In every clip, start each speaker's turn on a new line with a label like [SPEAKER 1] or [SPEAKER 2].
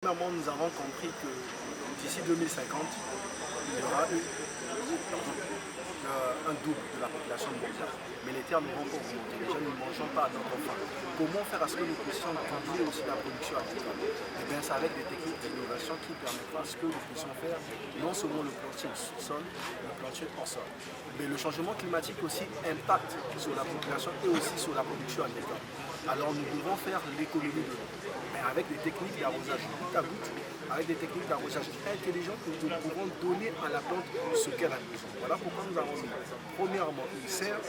[SPEAKER 1] Premièrement, nous avons compris que d'ici 2050, il y aura un double de la population mondiale. Mais les terres ne vont pas augmenter. Les gens ne mangeons pas à notre faim. Comment faire à ce que nous puissions doubler aussi la production agricole? Et bien, c'est avec des techniques d'innovation qui permettra à ce que nous puissions faire non seulement le plantier au sous-sol, le plantier hors sol. Mais le changement climatique aussi impacte sur la population et aussi sur la production agricole. Alors nous devons faire l'économie de l'eau, mais avec des techniques d'arrosage goutte à goutte, avec des techniques d'arrosage intelligentes que nous pouvons donner à la plante ce qu'elle a besoin. Voilà pourquoi nous avons mis premièrement une serre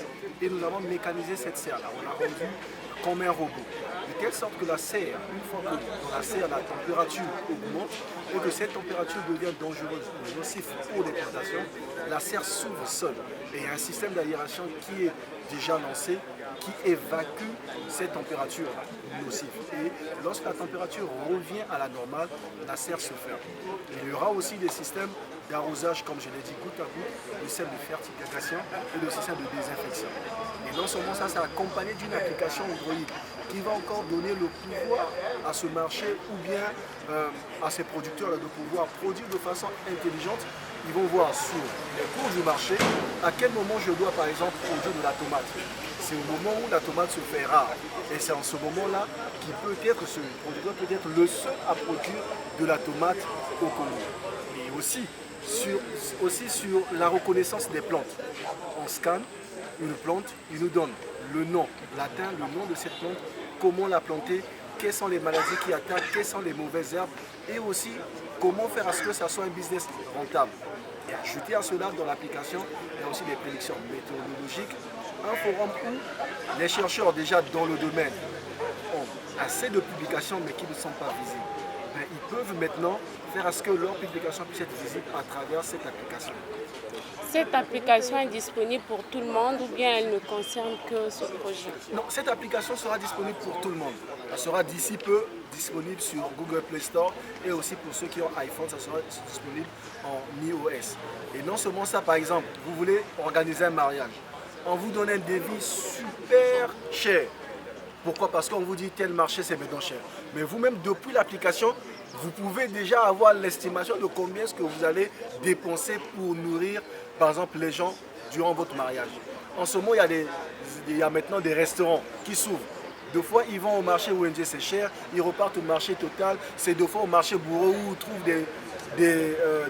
[SPEAKER 1] et nous avons mécanisé cette serre-là. On l'a rendue comme un robot, de telle sorte que la serre, une fois que dans la serre la température augmente et que cette température devient dangereuse ou nocive pour les plantations, la serre s'ouvre seule et il y a un système d'aération qui est déjà lancé qui évacue cette température nocive. Et lorsque la température revient à la normale, la serre se ferme. Il y aura aussi des systèmes d'arrosage, comme je l'ai dit, goutte à goutte, le système de fertilisation et le système de désinfection. Et non seulement ça, c'est accompagné d'une application Android qui va encore donner le pouvoir à ce marché ou bien à ces producteurs de pouvoir produire de façon intelligente. Ils vont voir sur les cours du marché à quel moment je dois par exemple produire de la tomate. C'est au moment où la tomate se fait rare. Et c'est en ce moment-là qu'il peut être, ce producteur peut être le seul à produire de la tomate au Congo. Et aussi sur la reconnaissance des plantes. On scanne une plante, il nous donne le nom latin, le nom de cette plante, comment la planter, quelles sont les maladies qui attaquent, quelles sont les mauvaises herbes et aussi comment faire à ce que ça soit un business rentable. Et ajouter à cela dans l'application, il y a aussi des prédictions météorologiques, un forum où les chercheurs déjà dans le domaine ont assez de publications mais qui ne sont pas visibles. Ben, ils peuvent maintenant faire à ce que leur publication puisse être visible à travers cette application.
[SPEAKER 2] Cette application est disponible pour tout le monde ou bien elle ne concerne que ce projet?
[SPEAKER 1] Non, cette application sera disponible pour tout le monde. Elle sera d'ici peu disponible sur Google Play Store et aussi pour ceux qui ont iPhone, ça sera disponible en iOS. Et non seulement ça, par exemple, vous voulez organiser un mariage, on vous donne un devis super cher. Pourquoi? Parce qu'on vous dit tel marché c'est maintenant cher. Mais vous-même, depuis l'application, vous pouvez déjà avoir l'estimation de combien est-ce que vous allez dépenser pour nourrir, par exemple, les gens durant votre mariage. En ce moment, il y a maintenant des restaurants qui s'ouvrent. Deux fois, ils vont au marché ONG, c'est cher. Ils repartent au marché Total. C'est deux fois au marché Bourreau où ils trouvent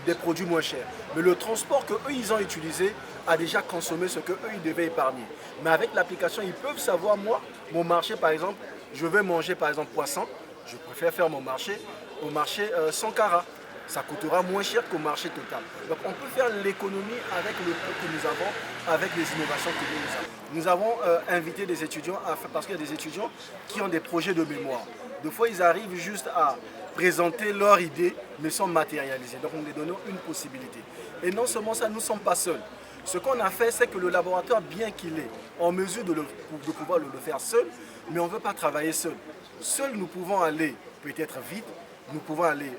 [SPEAKER 1] des produits moins chers. Mais le transport qu'eux, ils ont utilisé a déjà consommé ce qu'eux, ils devaient épargner. Mais avec l'application, ils peuvent savoir, moi, mon marché, par exemple, je vais manger, par exemple, poisson. Je préfère faire mon marché au marché Sankara. Ça coûtera moins cher qu'au marché Total. Donc on peut faire l'économie avec le prix que nous avons, avec les innovations que nous avons. Nous avons invité des étudiants, parce qu'il y a des étudiants qui ont des projets de mémoire. Des fois, ils arrivent juste à présenter leur idée, mais sans matérialiser. Donc nous leur donnons une possibilité. Et non seulement ça, nous ne sommes pas seuls. Ce qu'on a fait, c'est que le laboratoire, bien qu'il est en mesure de pouvoir le faire seul, mais on ne veut pas travailler seul. Seuls, nous pouvons aller peut-être vite, nous pouvons aller,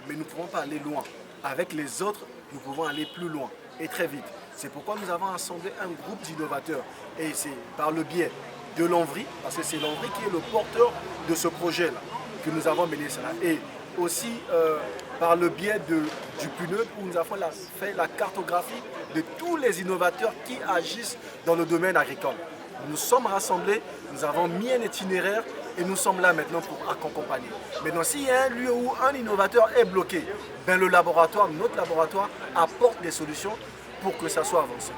[SPEAKER 1] mais nous ne pouvons pas aller loin. Avec les autres, nous pouvons aller plus loin et très vite. C'est pourquoi nous avons assemblé un groupe d'innovateurs. Et c'est par le biais de l'Envry, parce que c'est l'Envry qui est le porteur de ce projet-là, que nous avons mené cela. Et aussi par le biais du PNUD, où nous avons fait la cartographie de tous les innovateurs qui agissent dans le domaine agricole. Nous sommes rassemblés, nous avons mis un itinéraire et nous sommes là maintenant pour accompagner. Maintenant, s'il y a un lieu où un innovateur est bloqué, ben le laboratoire, notre laboratoire apporte des solutions pour que ça soit avancé.